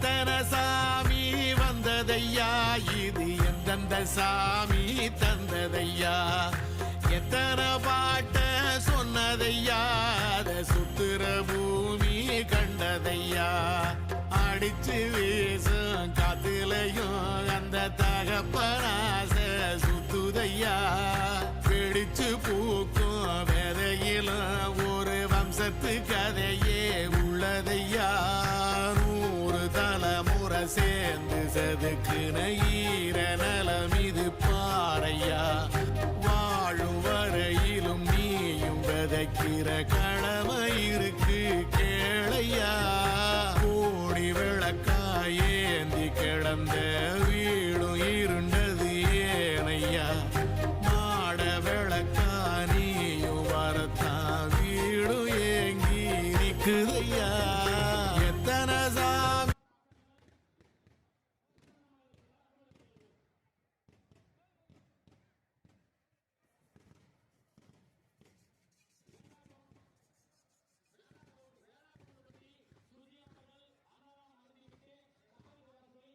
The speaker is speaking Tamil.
எத்தனை சாமி வந்ததையா, இது எந்தெந்த சாமி தந்ததையா, எத்தனை பாட்ட சொன்னதையா, அத சுத்துற பூமி கண்டதையா, அடிச்சு வீசும் காத்துலையும் அந்த தகப்பனாச சுத்துதையா, பிடிச்சு பூக்கும் வேதையிலும் ஒரு வம்சத்து கதையே உள்ளதையா, 100 தலைமுறை சேர்ந்து செதுக்குன ஈர நலம் இது பாறையா, வாழும் வரையிலும் நீயும் விதைக்கிற கடமை இருக்கு கேளையா, கோடி விளக்காயேந்தி கிடந்த